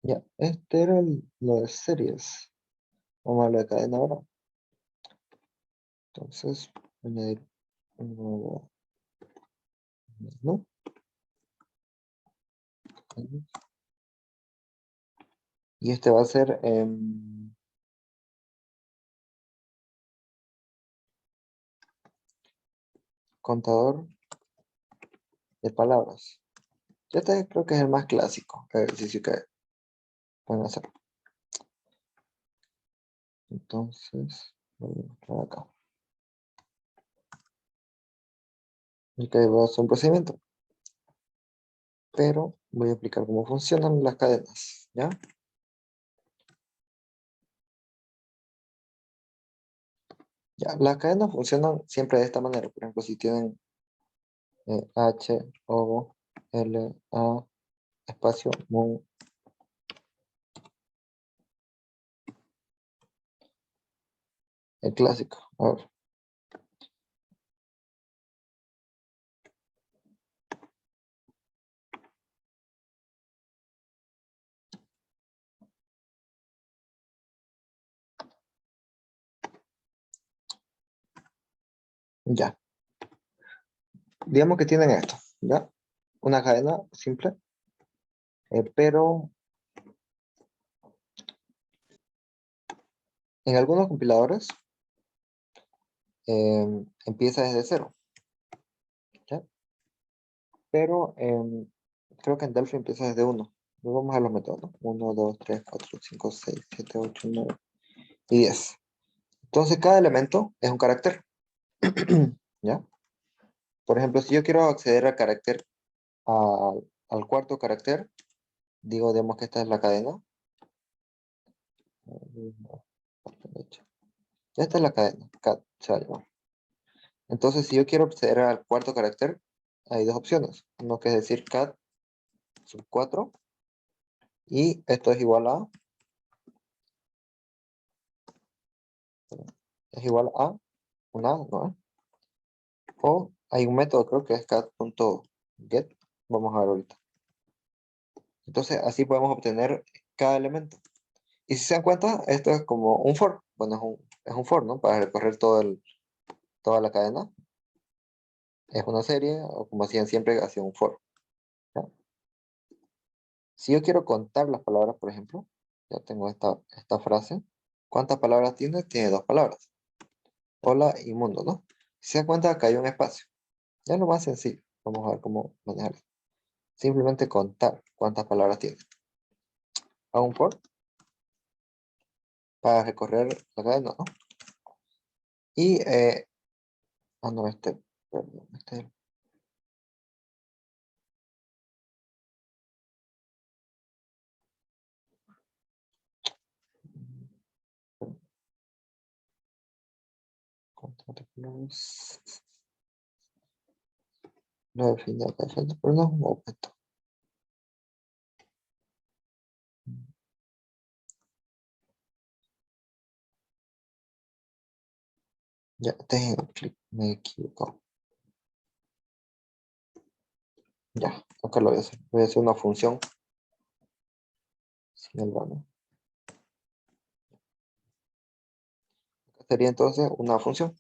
Ya, este era lo de series. Vamos a lo de cadena ahora. Entonces, añadir un nuevo menú. Y este va a ser contador de palabras. Este creo que es el más clásico, el ejercicio que pueden hacer. Entonces, voy a mostrar acá. Y que va a ser un procedimiento. Pero voy a explicar cómo funcionan las cadenas, ¿ya? Ya, las cadenas funcionan siempre de esta manera. Por ejemplo, si tienen H, O, L, A, espacio, mu, el clásico. A ver, ya. Digamos que tienen esto, ¿ya? Una cadena simple, pero en algunos compiladores empieza desde cero, ¿ya? Pero creo que en Delphi empieza desde uno. Luego vamos a los métodos, ¿no? 1, 2, 3, 4, 5, 6, 7, 8, 9 y 10. Entonces cada elemento es un carácter, ¿ya? Por ejemplo, si yo quiero acceder al carácter, al cuarto carácter, digo, digamos que esta es la cadena. Esta es la cadena, cat, se va a llamar. Entonces, si yo quiero acceder al cuarto carácter, hay dos opciones. Uno que es decir cat sub 4 y esto es igual a, una A, ¿no? O hay un método, creo que es cat.get. Vamos a ver ahorita. Entonces, así podemos obtener cada elemento. Y si se dan cuenta, esto es como un for. Bueno, es un for, ¿no? Para recorrer toda la cadena. Es una serie, o como hacían siempre, hacían un for. ¿Ya? Si yo quiero contar las palabras, por ejemplo, ya tengo esta frase. ¿Cuántas palabras tiene? Tiene dos palabras. Hola y mundo, ¿no? Si se dan cuenta, que hay un espacio. Ya es lo más sencillo. Vamos a ver cómo manejar. Simplemente contar cuántas palabras tiene. Hago un for para recorrer la cadena, ¿no? Y, no, perdón, contrato plus, lo define acá, pero no es un objeto. Ya, tengo clic, me he equivocado. Ya, acá lo voy a hacer. Voy a hacer una función sin el vano. Acá sería entonces una función.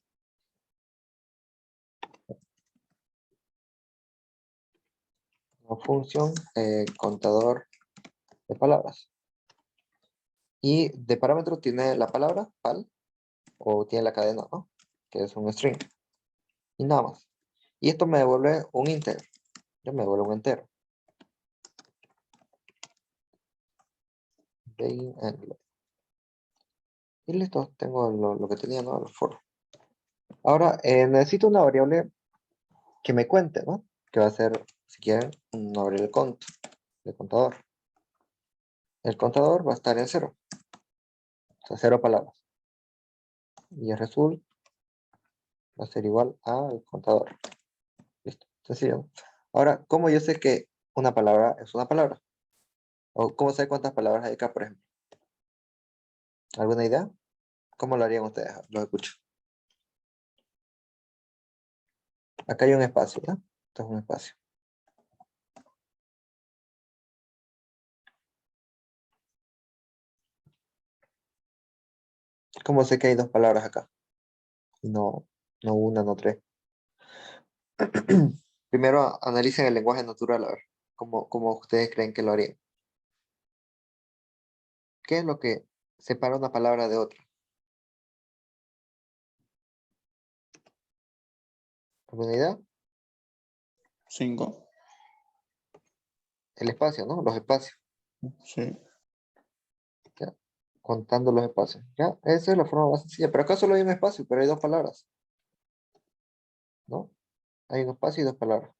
Una función contador de palabras. Y de parámetro tiene la palabra, pal, o tiene la cadena, ¿no? Que es un string. Y nada más. Y esto me devuelve un íntegro. Ya me devuelve un entero. Y listo, tengo lo que tenía, ¿no? El for. Ahora, necesito una variable que me cuente, ¿no? Que va a ser, si quieren, una variable cont, de contador. El contador va a estar en cero, o sea, cero palabras. Y el result va a ser igual al contador. Listo, sencillo, ¿no? Ahora, ¿cómo yo sé que una palabra es una palabra? ¿O cómo sé cuántas palabras hay acá, por ejemplo? ¿Alguna idea? ¿Cómo lo harían ustedes? Los escucho. Acá hay un espacio, ¿ya? Esto es un espacio. ¿Cómo sé que hay dos palabras acá? No, no una, no tres. Primero analicen el lenguaje natural, a ver, cómo ustedes creen que lo harían. ¿Qué es lo que separa una palabra de otra? ¿Alguna idea? 5. El espacio, ¿no? Los espacios, Sí. ¿ya? Contando los espacios, ¿ya? Esa es la forma más sencilla. Pero acá solo hay un espacio, pero hay dos palabras, ¿no? Hay un espacio y dos palabras.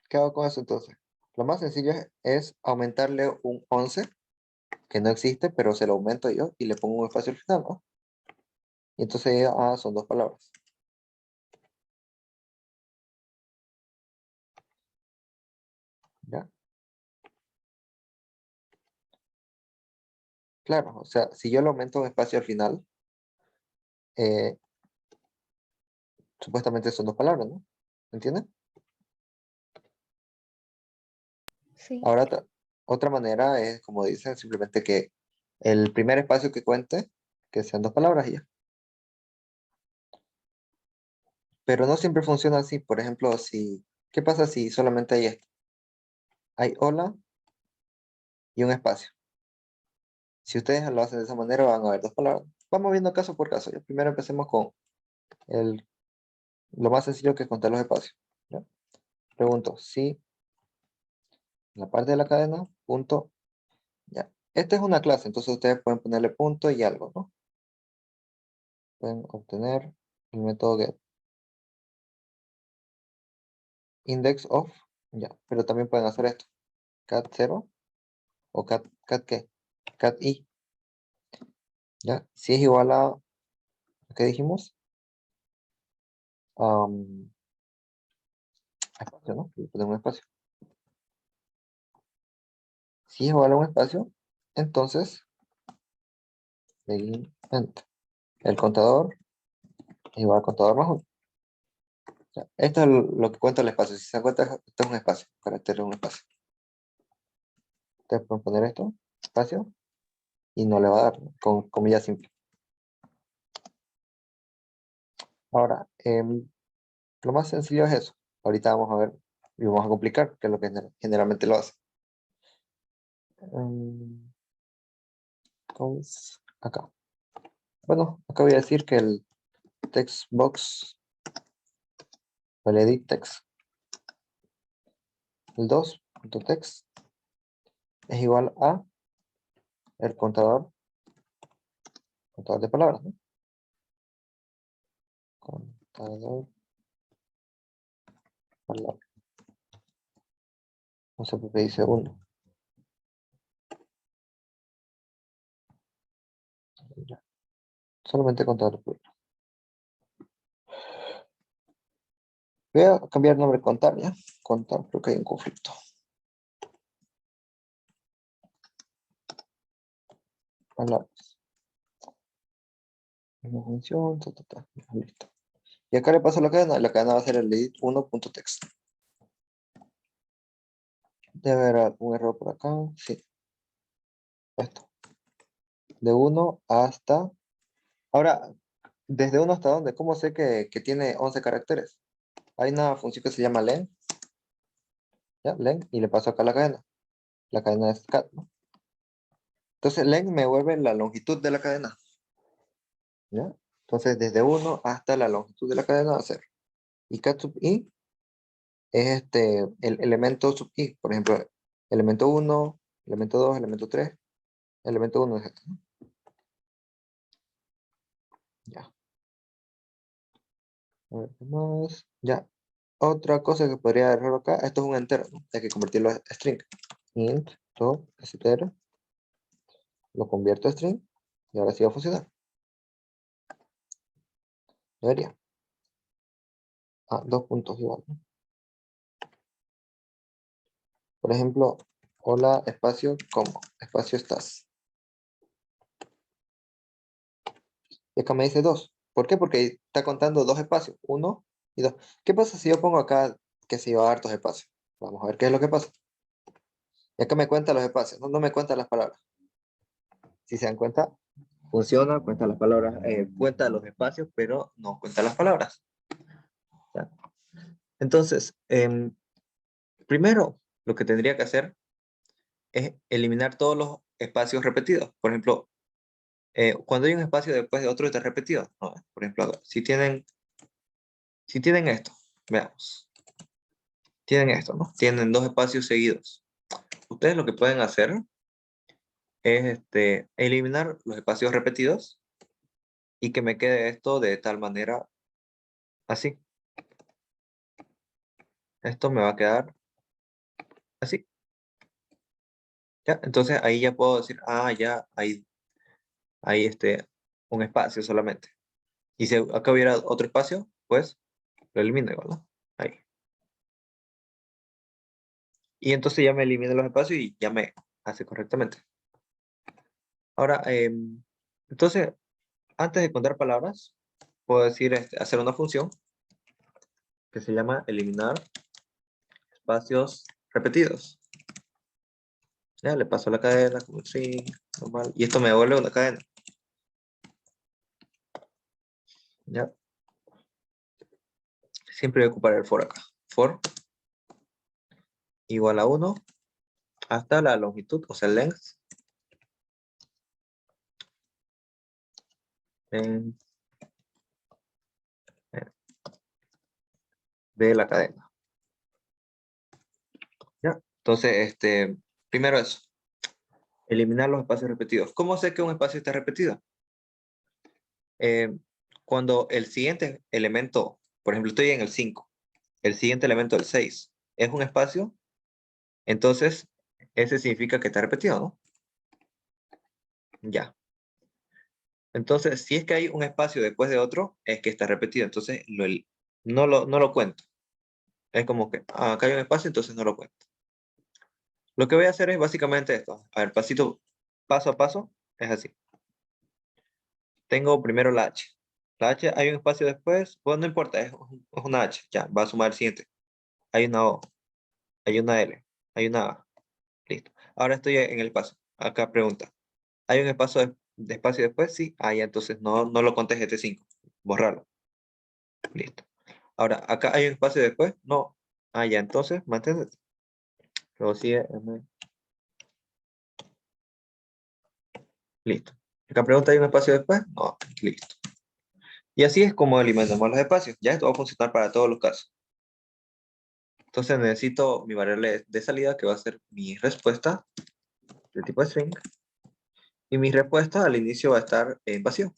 ¿Qué hago con eso entonces? Lo más sencillo es aumentarle un 11 que no existe, pero se lo aumento yo y le pongo un espacio al final, ¿no? Y entonces, son dos palabras. ¿Ya? Claro, o sea, si yo le aumento un espacio al final, eh, supuestamente son dos palabras, ¿no? ¿Entiendes? Sí. Ahora, otra manera es, como dicen, simplemente que el primer espacio que cuente, que sean dos palabras y ya. Pero no siempre funciona así. Por ejemplo, ¿qué pasa si solamente hay esto? Hay hola y un espacio. Si ustedes lo hacen de esa manera, van a ver dos palabras. Vamos viendo caso por caso. ¿Ya? Primero empecemos con lo más sencillo que es contar los espacios. ¿Ya? Pregunto, si en la parte de la cadena, punto, ya. Esta es una clase, entonces ustedes pueden ponerle punto y algo, ¿no? Pueden obtener el método get. Index of, ya. Pero también pueden hacer esto. Cat 0 o cat qué? Cat i, ya. Si es igual a, ¿qué dijimos? Am, espacio, ¿no? Le ponemos un espacio. Si es igual a un espacio, entonces, begin enter. El contador es igual al contador más 1. Esto es lo que cuenta el espacio. Si se dan cuenta, esto es un espacio. Carácter es un espacio. Ustedes pueden poner esto, espacio, y no le va a dar, ¿no? Con comillas simples. Ahora, lo más sencillo es eso. Ahorita vamos a ver y vamos a complicar, que es lo que generalmente lo hace. Acá. Bueno, acá voy a decir que el text box o el edit text, el 2.text es igual a el contador de palabras, ¿no? Contador de palabras. No sé por qué dice 1. Solamente contador de palabras. Voy a cambiar el nombre de contar, ¿ya? Contar, creo que hay un conflicto. Palabras. Una función, listo. Y acá le paso la cadena va a ser el edit 1.text. Debe haber algún error por acá, sí. Esto. De 1 hasta... Ahora, ¿desde 1 hasta dónde? ¿Cómo sé que tiene 11 caracteres? Hay una función que se llama len, ¿ya? Len, y le paso acá la cadena. La cadena es cat, ¿no? Entonces len me vuelve la longitud de la cadena, ¿ya? Entonces desde 1 hasta la longitud de la cadena va a ser. Y cat sub i es el elemento sub i. Por ejemplo, elemento 1, elemento 2, elemento 3. Elemento 1 es este, ¿no? Ya. A ver, ¿qué más? Ya. Otra cosa que podría dar error acá, esto es un entero, ¿no? Hay que convertirlo a string. Int, top, str, lo convierto a string y ahora sí va a funcionar. Debería. Dos puntos igual, ¿no? Por ejemplo, hola, espacio, ¿cómo? Espacio estás. Y acá me dice 2. ¿Por qué? Porque está contando dos espacios, 1 y 2. ¿Qué pasa si yo pongo acá que se iba a hartos espacios? Vamos a ver qué es lo que pasa. Y acá me cuenta los espacios, no me cuenta las palabras. Si se dan cuenta, funciona, cuenta las palabras, cuenta los espacios, pero no cuenta las palabras. ¿Ya? Entonces, primero, lo que tendría que hacer es eliminar todos los espacios repetidos. Por ejemplo, cuando hay un espacio después de otro está repetido. ¿No? Por ejemplo, si tienen esto, veamos. Tienen esto, ¿no? Tienen dos espacios seguidos. Ustedes lo que pueden hacer es eliminar los espacios repetidos y que me quede esto de tal manera así. Esto me va a quedar así. ¿Ya? Entonces ahí ya puedo decir, ya hay un espacio solamente. Y si acá hubiera otro espacio, pues lo elimino igual, ¿no? Ahí. Y entonces ya me elimina los espacios y ya me hace correctamente. Ahora, entonces, antes de contar palabras, puedo decir, hacer una función que se llama eliminar espacios repetidos. Ya, le paso la cadena como string, normal, y esto me devuelve una cadena. Ya. Siempre voy a ocupar el for acá. For igual a 1 hasta la longitud, o sea, length. De la cadena. ¿Ya? Entonces, primero eso. Eliminar los espacios repetidos. ¿Cómo sé que un espacio está repetido? Cuando el siguiente elemento, por ejemplo, estoy en el 5, el siguiente elemento, el 6, es un espacio, entonces ese significa que está repetido, ¿no? Ya. Entonces, si es que hay un espacio después de otro, es que está repetido. Entonces, no lo cuento. Es como que, acá hay un espacio, entonces no lo cuento. Lo que voy a hacer es básicamente esto. A ver, paso a paso, es así. Tengo primero la H. La H, hay un espacio después, bueno, no importa, es una H. Ya, va a sumar el siguiente. Hay una O, hay una L, hay una A. Listo. Ahora estoy en el paso. Acá pregunta. ¿Hay un espacio de espacio después? Sí. Ya, entonces no lo contes este 5. Borrarlo. Listo. Ahora, ¿acá hay un espacio después? No. Ya, entonces, mantente. Luego sigue M. Listo. Acá pregunta, ¿hay un espacio después? No. Listo. Y así es como alimentamos los espacios. Ya esto va a funcionar para todos los casos. Entonces necesito mi variable de salida que va a ser mi respuesta de tipo string. Y mi respuesta al inicio va a estar en vacío.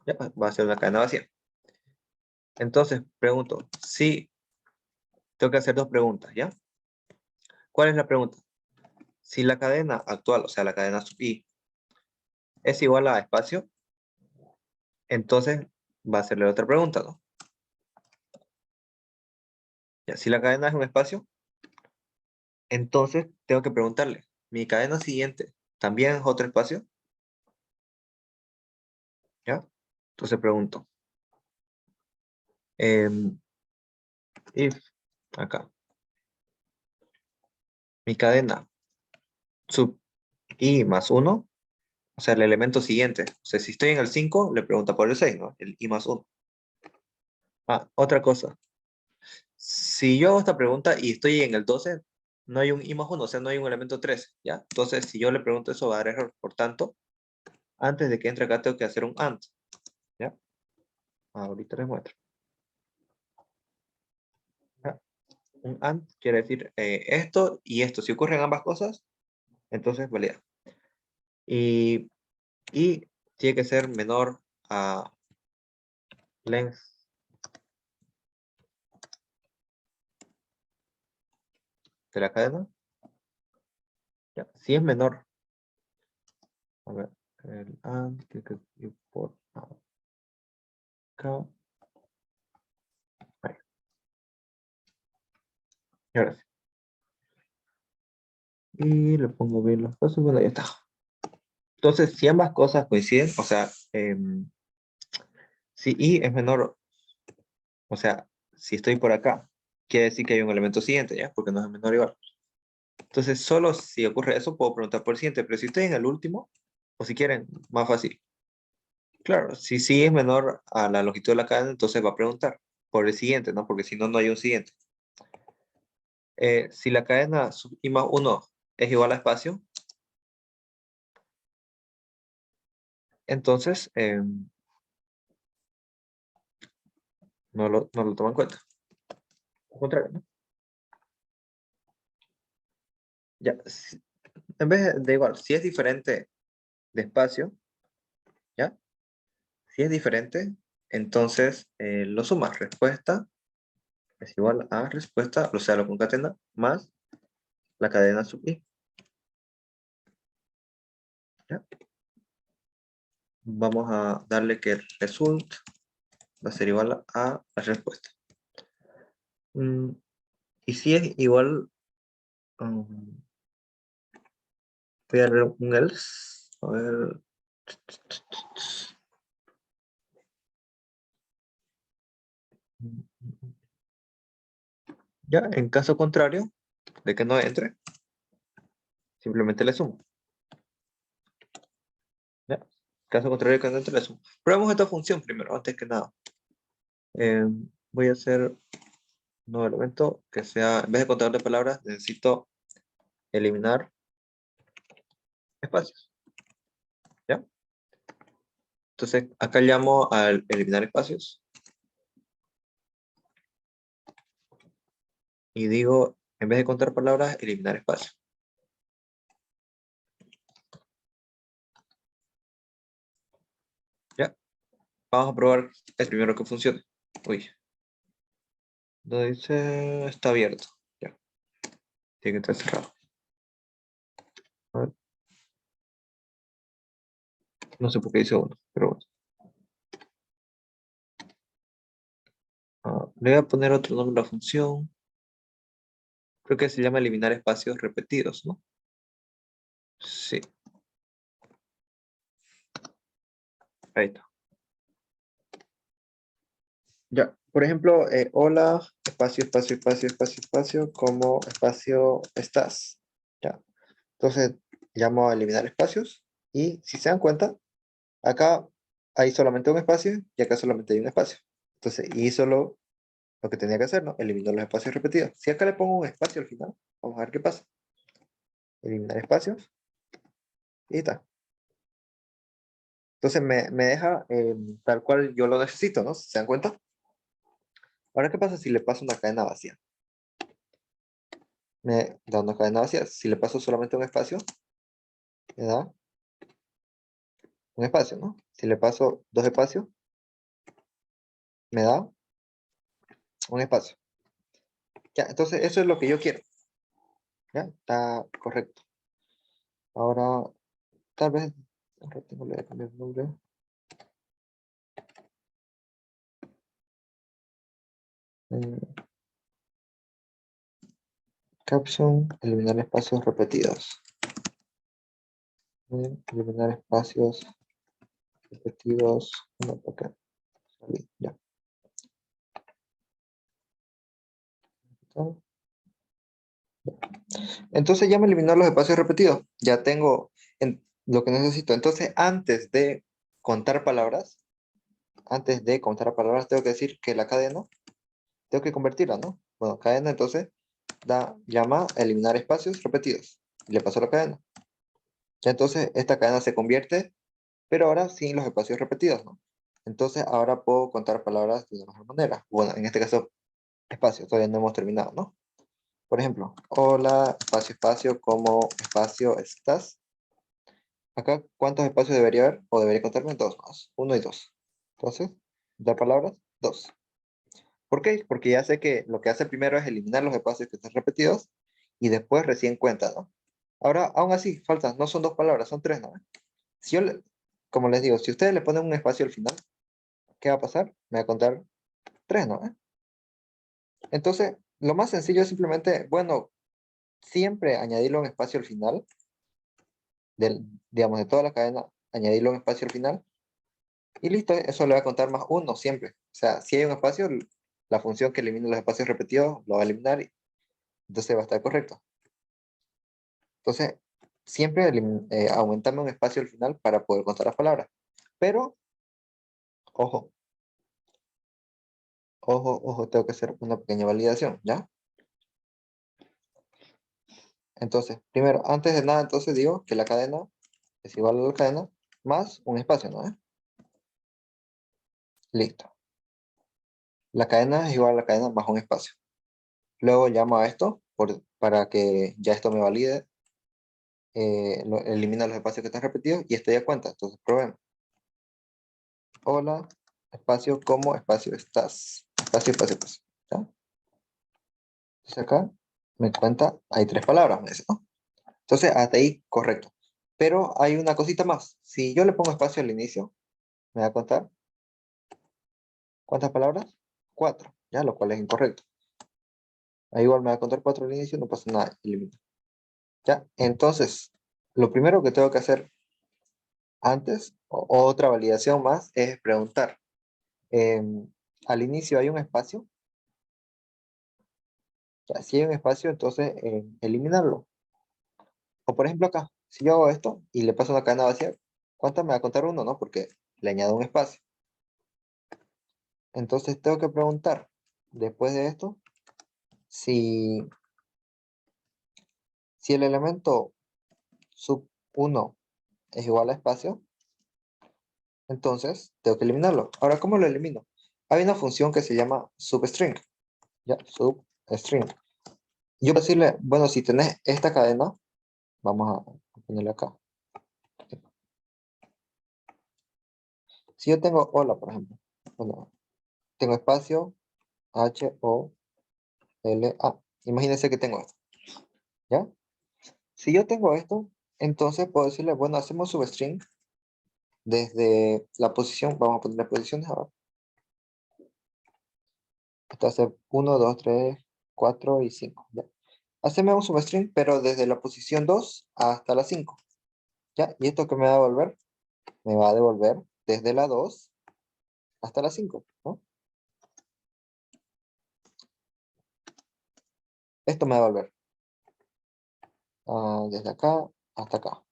Ya, va a ser una cadena vacía. Entonces pregunto, si tengo que hacer dos preguntas, ¿ya? ¿Cuál es la pregunta? Si la cadena actual, o sea, la cadena sub i, es igual a espacio, entonces va a hacerle otra pregunta, ¿no? Ya, si la cadena es un espacio, entonces tengo que preguntarle, ¿mi cadena siguiente también es otro espacio? ¿Ya? Entonces pregunto, if, acá, mi cadena sub i más 1, o sea, el elemento siguiente. O sea, si estoy en el 5, le pregunta por el 6, ¿no? El i más 1. Otra cosa. Si yo hago esta pregunta y estoy en el 12, no hay un i más 1, o sea, no hay un elemento 3, ¿ya? Entonces, si yo le pregunto eso, va a dar error. Por tanto, antes de que entre acá, tengo que hacer un AND, ¿ya? Ahorita les muestro. ¿Ya? Un AND quiere decir esto y esto. Si ocurren ambas cosas, entonces valida. Y tiene que ser menor a length de la cadena. ¿Ya? Si es menor, a ver, el AND que ir por acá. Ahí. Y ahora sí. Y le pongo bien los pasos. Bueno, ya está. Entonces, si ambas cosas coinciden, o sea, si i es menor, o sea, si estoy por acá, quiere decir que hay un elemento siguiente, ¿ya? Porque no es menor o igual. Entonces, solo si ocurre eso, puedo preguntar por el siguiente, pero si estoy en el último, O si quieren, más fácil. Claro, si sí es menor a la longitud de la cadena, entonces va a preguntar por el siguiente, ¿no? Porque si no, no hay un siguiente. Si la cadena sub i más 1 es igual a espacio, entonces no lo toma en cuenta. Al contrario, ¿no? Ya, en vez de igual, si es diferente de espacio, ¿ya? Si es diferente, entonces lo sumas. Respuesta es igual a respuesta, o sea, lo concatena, más la cadena sub i. ¿Ya? Vamos a darle que result va a ser igual a la respuesta. Y si es igual, voy a darle un else. A ver. Ya, en caso contrario de que no entre, simplemente le sumo. ¿Ya? Caso contrario de que no entre, le sumo. Probemos esta función primero, antes que nada. Voy a hacer un nuevo elemento que sea, en vez de contar de palabras, necesito eliminar espacios. ¿Ya? Entonces, acá llamo al eliminar espacios. Y digo, en vez de contar palabras, eliminar espacios. ¿Ya? Vamos a probar el primero que funcione. Uy. No dice, está abierto. Ya. Tiene que estar cerrado. A ver. No sé por qué dice uno, pero bueno. Le voy a poner otro nombre a la función. Creo que se llama eliminar espacios repetidos, ¿no? Sí. Ahí está. Ya. Por ejemplo, hola, espacio, espacio, espacio, espacio, espacio, como espacio estás. Ya. Entonces, llamo a eliminar espacios. Y si se dan cuenta, acá hay solamente un espacio y acá solamente hay un espacio. Entonces, y solo lo que tenía que hacer, ¿no? Eliminar los espacios repetidos. Si acá le pongo un espacio al final, vamos a ver qué pasa. Eliminar espacios y está. Entonces me deja tal cual yo lo necesito, ¿no? ¿Se dan cuenta? Ahora, ¿qué pasa si le paso una cadena vacía? Me da una cadena vacía. Si le paso solamente un espacio, me da un espacio, ¿no? Si le paso dos espacios, me da un espacio. Ya, entonces eso es lo que yo quiero. ¿Ya? Está correcto. Ahora, tal vez, ahora tengo que cambiar el nombre. Caption, eliminar espacios repetidos. Eliminar espacios repetidos. No, acá. Ya. Entonces ya me eliminó los espacios repetidos. Ya tengo lo que necesito. Entonces, antes de contar palabras, tengo que decir que la cadena, tengo que convertirla, ¿no? Bueno, cadena entonces llama a eliminar espacios repetidos. Y le paso la cadena. Ya entonces esta cadena se convierte, pero ahora sin los espacios repetidos, ¿no? Entonces ahora puedo contar palabras de una mejor manera. Bueno, en este caso, espacio, todavía no hemos terminado, ¿no? Por ejemplo, hola, espacio, espacio, ¿cómo espacio estás? Acá, ¿cuántos espacios debería haber? O debería contarme dos más. Uno y dos. Entonces, dar palabras, dos. ¿Por qué? Porque ya sé que lo que hace primero es eliminar los espacios que están repetidos y después recién cuenta, ¿no? Ahora, aún así, faltan, no son dos palabras, son tres, ¿no? Si yo, como les digo, si ustedes le ponen un espacio al final, ¿qué va a pasar? Me va a contar tres, ¿no? Entonces, lo más sencillo es simplemente, bueno, siempre añadirle un espacio al final, digamos, de toda la cadena, añadirle un espacio al final, y listo, eso le va a contar más uno siempre. O sea, si hay un espacio, la función que elimina los espacios repetidos lo va a eliminar, y entonces va a estar correcto. Entonces, siempre aumentame un espacio al final para poder contar las palabras. Pero, ojo, ojo, tengo que hacer una pequeña validación, ¿ya? Entonces, primero, antes de nada, entonces digo que la cadena es igual a la cadena más un espacio, ¿no? Listo. La cadena es igual a la cadena más un espacio. Luego llamo a esto para que ya esto me valide. Elimina los espacios que están repetidos y esto ya cuenta. Entonces, probemos. Hola, espacio, como, espacio, estás. Espacio. ¿Ya? Entonces acá me cuenta, hay 3 palabras, me dice, ¿no? Entonces, hasta ahí, correcto. Pero hay una cosita más. Si yo le pongo espacio al inicio, me va a contar, ¿cuántas palabras? 4, ¿ya? Lo cual es incorrecto. Ahí igual me va a contar 4 al inicio, no pasa nada, elimino. ¿Ya? Entonces, lo primero que tengo que hacer antes, o otra validación más, es preguntar. Al inicio hay un espacio. Ya, si hay un espacio, entonces eliminarlo. O por ejemplo acá, si yo hago esto y le paso una cadena vacía, ¿cuántas me va a contar uno, no? Porque le añado un espacio. Entonces tengo que preguntar, después de esto, si, si el elemento sub 1 es igual a espacio, entonces tengo que eliminarlo. Ahora, ¿cómo lo elimino? Hay una función que se llama substring. ¿Ya? Substring. Yo puedo decirle, bueno, si tenés esta cadena, vamos a ponerle acá. Si yo tengo hola, por ejemplo, bueno, tengo espacio, H-O-L-A. Imagínense que tengo esto, ¿ya? Si yo tengo esto, entonces puedo decirle, bueno, hacemos substring desde la posición, vamos a poner las posiciones ahora. Esto hace 1, 2, 3, 4 y 5, ¿ya? Hacemos un substring, pero desde la posición 2 hasta la 5, ¿ya? ¿Y esto qué me va a devolver? Me va a devolver desde la 2 hasta la 5, ¿no? Esto me va a devolver desde acá hasta acá.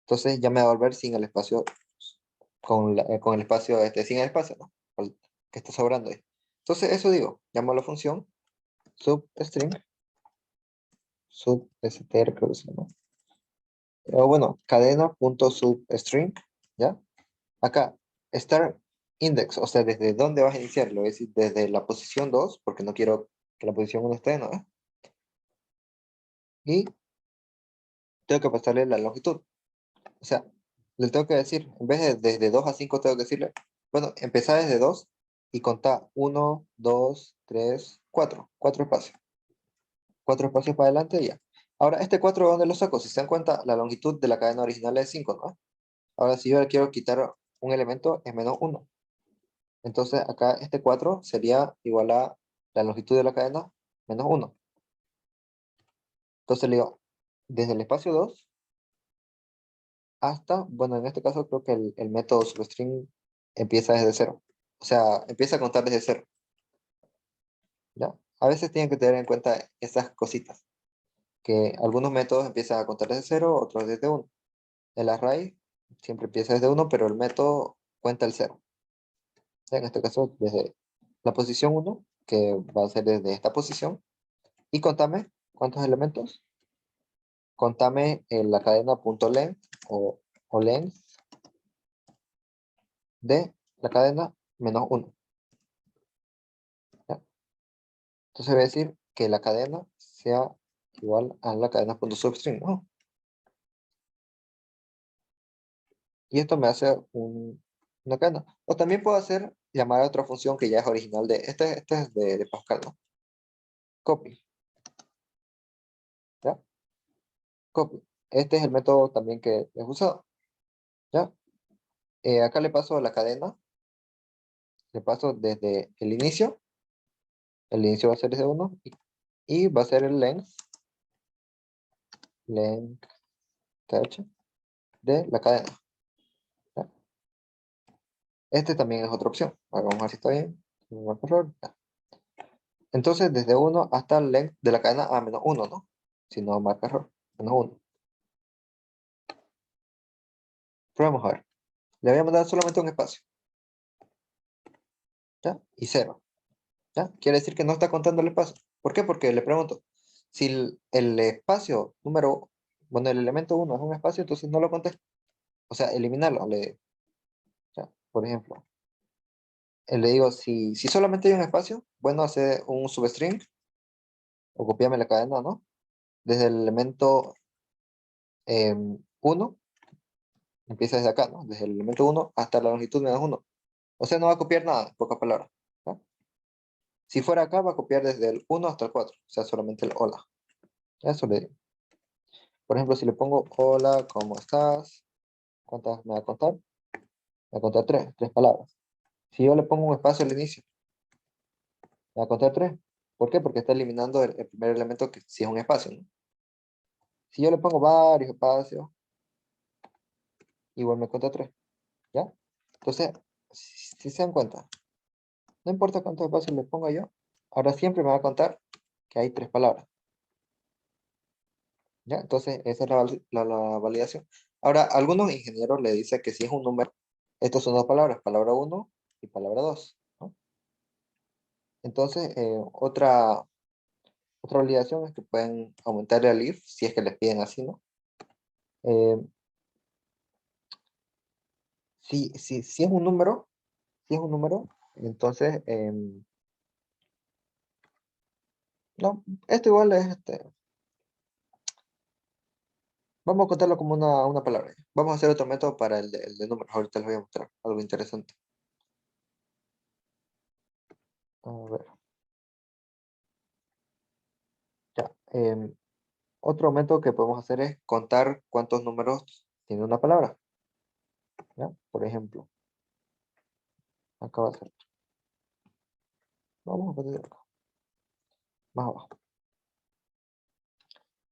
Entonces ya me va a devolver sin el espacio, con el espacio, sin el espacio, ¿no? Que está sobrando ahí. Entonces eso digo, llamo a la función substring, substr creo que se llama. O bueno, cadena.substring, ¿ya? Acá, start index, o sea, desde dónde vas a iniciarlo, es decir, desde la posición 2, porque no quiero que la posición 1 esté, ¿no? Y tengo que pasarle la longitud. O sea, le tengo que decir, en vez de desde 2 a 5, tengo que decirle, bueno, empezar desde 2 y contar 1, 2, 3, 4. 4 espacios. 4 espacios para adelante y ya. Ahora, este 4, ¿de dónde lo saco? Si se dan cuenta, la longitud de la cadena original es 5, ¿no? Ahora, si yo le quiero quitar un elemento, es menos 1. Entonces, acá este 4 sería igual a la longitud de la cadena menos 1. Entonces le digo, desde el espacio 2 hasta, bueno, en este caso creo que el método substring empieza desde 0. O sea, empieza a contar desde 0. ¿Ya? A veces tienen que tener en cuenta esas cositas. Que algunos métodos empiezan a contar desde 0, otros desde 1. El array siempre empieza desde 1, pero el método cuenta el 0. En este caso, desde la posición 1, que va a ser desde esta posición. Y contame cuántos elementos. Contame la cadena .length o length de la cadena menos 1. ¿Ya? Entonces voy a decir que la cadena sea igual a la cadena .substring, ¿no? Y esto me hace una cadena. O también puedo hacer llamar a otra función que ya es original este es de Pascal, ¿no? Copy. ¿Ya? Copy. Este es el método también que he usado. ¿Ya? Acá le paso la cadena. Le paso desde el inicio. El inicio va a ser desde 1. Y va a ser el length de la cadena. ¿Ya? Este también es otra opción. Ahora vamos a ver si está bien. No hay error. Ya. Entonces, desde 1 hasta el length de la cadena a menos 1, ¿no? Si no marca error. Menos 1. Probemos a ver. Le voy a mandar solamente un espacio. ¿Ya? Y 0. ¿Ya? Quiere decir que no está contando el espacio. ¿Por qué? Porque le pregunto, si el espacio número, bueno, el elemento 1 es un espacio, entonces no lo conté. O sea, eliminarlo. ¿Ya? Por ejemplo, le digo, si solamente hay un espacio, bueno, hace un substring o copiame la cadena, ¿no? Desde el elemento 1, empieza desde acá, ¿no? Desde el elemento 1 hasta la longitud menos 1. O sea, no va a copiar nada, en pocas palabras. ¿Ya? Si fuera acá, va a copiar desde el 1 hasta el 4. O sea, solamente el hola. Eso le digo. Por ejemplo, si le pongo hola, ¿cómo estás? ¿Cuántas me va a contar? Me va a contar tres palabras. Si yo le pongo un espacio al inicio, me va a contar tres. ¿Por qué? Porque está eliminando el primer elemento que sí es un espacio, ¿no? Si yo le pongo varios espacios, igual me cuenta tres. ¿Ya? Entonces, si se dan cuenta, no importa cuántos espacios le ponga yo, ahora siempre me va a contar que hay tres palabras. ¿Ya? Entonces, esa es la validación. Ahora, algunos ingenieros le dicen que si es un número, estos son dos palabras, palabra 1 y palabra 2, ¿no? Entonces, otra validación es que pueden aumentar el if si es que les piden así, ¿no? Eh, si es un número, entonces, no, esto igual es, vamos a contarlo como una palabra. Vamos a hacer otro método para el de números, ahorita les voy a mostrar algo interesante. A ver, ya. Otro método que podemos hacer es contar cuántos números tiene una palabra. ¿Ya? Por ejemplo, acá va a ser. Vamos a poner acá, más abajo.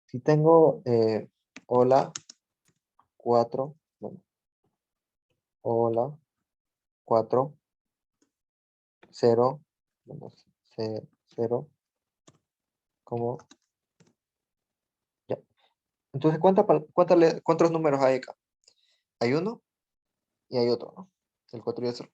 Si tengo hola 4, bueno, hola 4, 0, bueno, 0, como, ya. Entonces, ¿cuántos números hay acá? Hay uno y hay otro, ¿no? El 4 y el 0.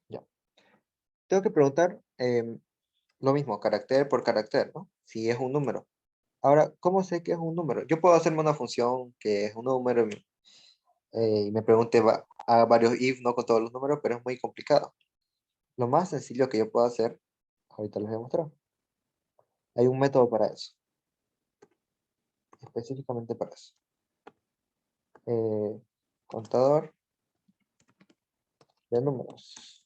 Ya. Tengo que preguntar lo mismo, carácter por carácter, ¿no? Si es un número. Ahora, ¿cómo sé que es un número? Yo puedo hacerme una función que es un número y me pregunte a varios if, no con todos los números, pero es muy complicado. Lo más sencillo que yo puedo hacer, ahorita les voy a mostrar. Hay un método para eso, específicamente para eso. Contador de números.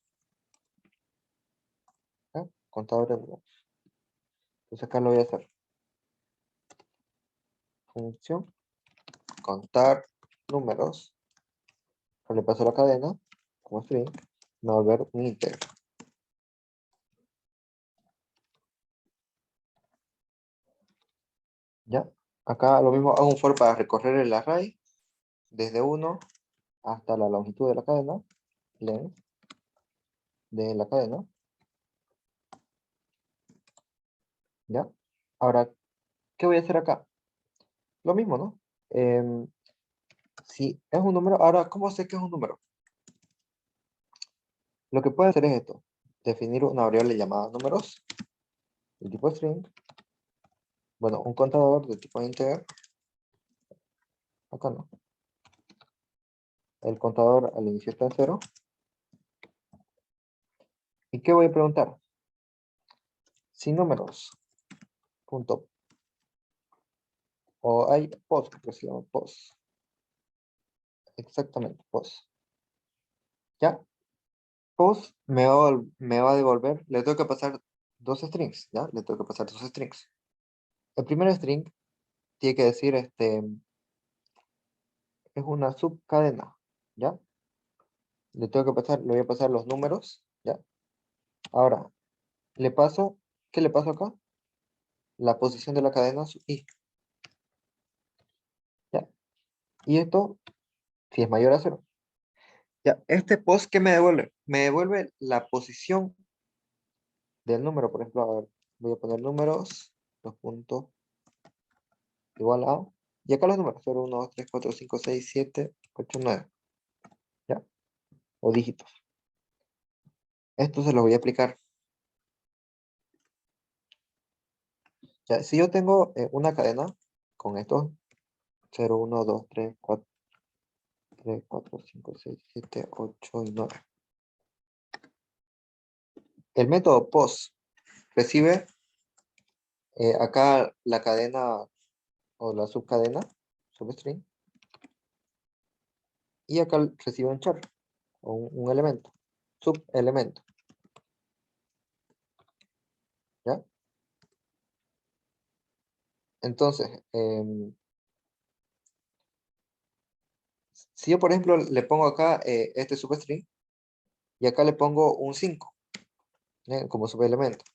¿Ya? Contador de números. Entonces acá lo voy a hacer. Función, contar números. Le paso la cadena, como string, me va a volver un íntegro. ¿Ya? Acá lo mismo, hago un for para recorrer el array, desde 1 hasta la longitud de la cadena, length de la cadena. ¿Ya? Ahora, ¿qué voy a hacer acá? Lo mismo, ¿no? Si es un número, ahora, ¿cómo sé que es un número? Lo que puedo hacer es esto, definir una variable llamada números, de tipo string, bueno, un contador de tipo integer, acá no, el contador al inicio está en 0, ¿y qué voy a preguntar? Si números, punto, o hay post, que se llama post, exactamente, post, ¿ya? Post me va a devolver, le tengo que pasar dos strings, ¿ya? Le tengo que pasar dos strings. El primer string tiene que decir, es una subcadena, ¿ya? Le tengo que pasar, le voy a pasar los números, ¿ya? Ahora, le paso, ¿qué le paso acá? La posición de la cadena, su i, ¿ya? Y esto, si es mayor a 0. Ya, este post, ¿qué me devuelve? Me devuelve la posición del número. Por ejemplo, a ver, voy a poner números, dos puntos, igual a, y acá los números, 0, 1, 2, 3, 4, 5, 6, 7, 8, 9, ¿ya? O dígitos. Esto se los voy a aplicar. Ya, si yo tengo una cadena con estos 0, 1, 2, 3, 4, 3, 4, 5, 6, 7, 8 y 9. El método post recibe acá la cadena o la subcadena, substring, y acá recibe un char o un elemento, subelemento, ¿ya? Entonces, si yo por ejemplo le pongo acá este substring y acá le pongo un 5 como subelemento,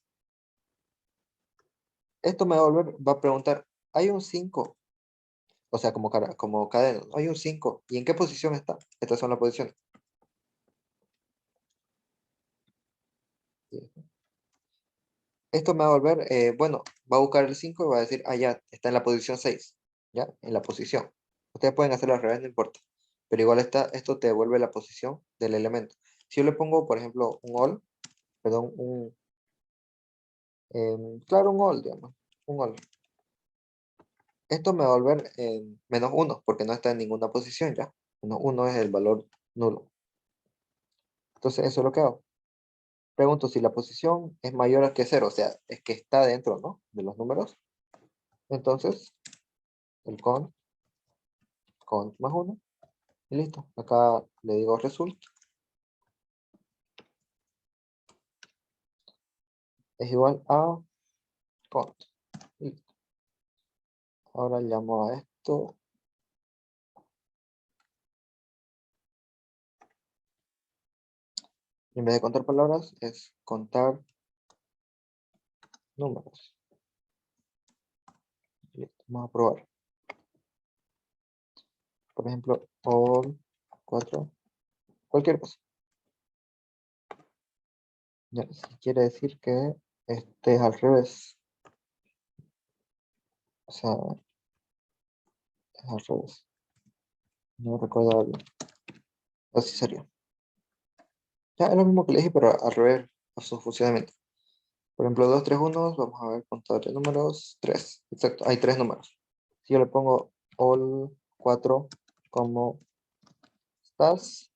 esto me va a volver, va a preguntar, ¿hay un 5? O sea, como cadena, ¿no? Hay un 5. ¿Y en qué posición está? Estas son las posiciones. Esto me va a volver, bueno, va a buscar el 5 y va a decir, ah, ya, está en la posición 6, ¿ya? En la posición. Ustedes pueden hacerlo al revés, no importa. Pero igual está, esto te devuelve la posición del elemento. Si yo le pongo, por ejemplo, un all, perdón, claro, un all, digamos, un all. Esto me va a volver menos 1, porque no está en ninguna posición, ¿ya? Menos 1 es el valor nulo. Entonces, eso es lo que hago. Pregunto si la posición es mayor a que 0, o sea, es que está dentro, ¿no? De los números. Entonces, el cont más 1, y listo. Acá le digo result, es igual a cont. Listo. Ahora llamo a esto, en vez de contar palabras, es contar números. Listo, vamos a probar. Por ejemplo, all 4, cualquier cosa. Ya, si quiere decir que este es al revés. O sea, es al revés. No recuerdo bien. Así sería. Ya es lo mismo que le dije, pero al revés a su funcionamiento. Por ejemplo, 2, 3, 1, vamos a ver contador de números, 3. Exacto, hay 3 números. Si yo le pongo all 4, ¿cómo estás?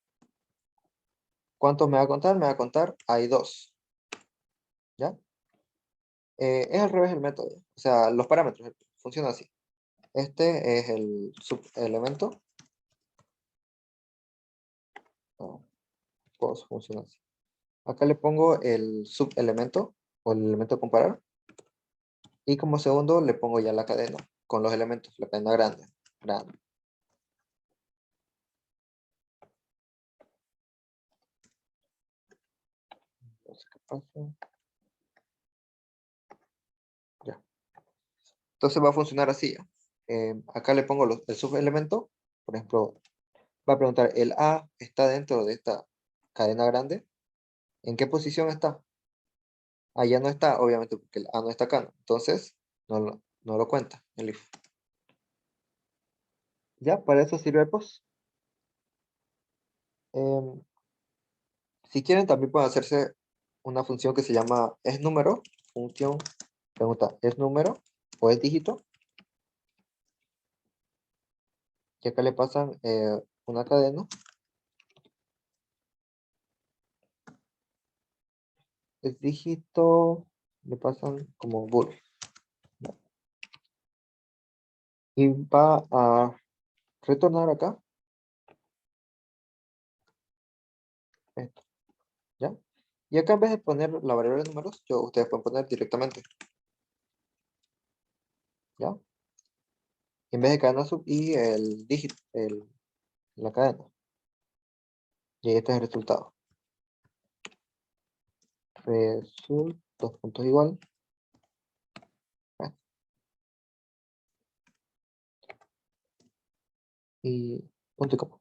¿Cuánto me va a contar? Me va a contar, hay 2. ¿Ya? Es al revés el método. O sea, los parámetros funcionan así. Este es el subelemento. No, pues funciona así. Acá le pongo el subelemento o el elemento a comparar. Y como segundo le pongo ya la cadena con los elementos, la cadena grande. Grande. Entonces, ¿qué pasa? Ya. Entonces va a funcionar así. ¿Ya? Acá le pongo el subelemento. Por ejemplo, va a preguntar, ¿el A está dentro de esta cadena grande? ¿En qué posición está? Ah, ya no está, obviamente, porque el A no está acá, ¿no? Entonces, no lo cuenta el if. Ya, para eso sirve el post. Em, si quieren, también pueden hacerse una función que se llama es número, función, pregunta, ¿es número o es dígito? Y acá le pasan una cadena, es dígito, le pasan como bool. ¿No? Y va a retornar acá esto, ¿ya? Y acá en vez de poner la variable de números, ustedes pueden poner directamente, ¿ya? En vez de cadena sub y el dígito, la cadena. Y este es el resultado. Result, dos puntos igual. Y punto y coma.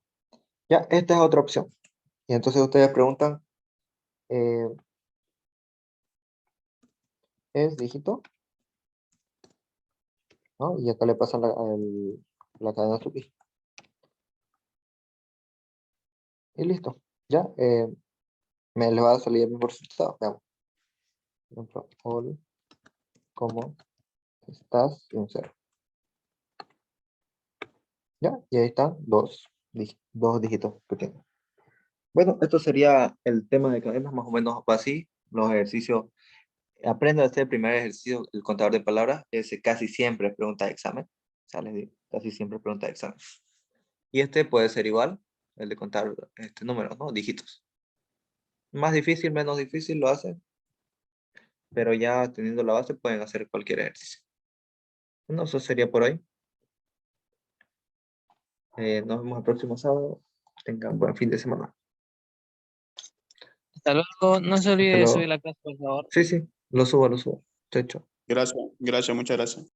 Ya, esta es otra opción. Y entonces ustedes preguntan, ¿es dígito? ¿No? Y acá le pasan la cadena sub i. Y listo. Ya, me le va a salir el mismo resultado. Veamos. Por ejemplo, all, ¿cómo estás? Y un 0. Ya, y ahí están dos dígitos que tiene. Bueno, esto sería el tema de cadenas, más o menos así. Los ejercicios. Aprenda a hacer el primer ejercicio, el contador de palabras. Ese casi siempre es pregunta de examen. O sea, les digo, casi siempre es pregunta de examen. Y este puede ser igual, el de contar números, ¿no? Dígitos. Más difícil, menos difícil lo hacen, pero ya teniendo la base pueden hacer cualquier ejercicio. Bueno, eso sería por hoy. Nos vemos el próximo sábado. Tengan buen fin de semana. Hasta luego. No se olvide Hasta de luego. subir la clase, por favor. Sí, sí, lo subo, lo subo. Chao, chao. Gracias, muchas gracias.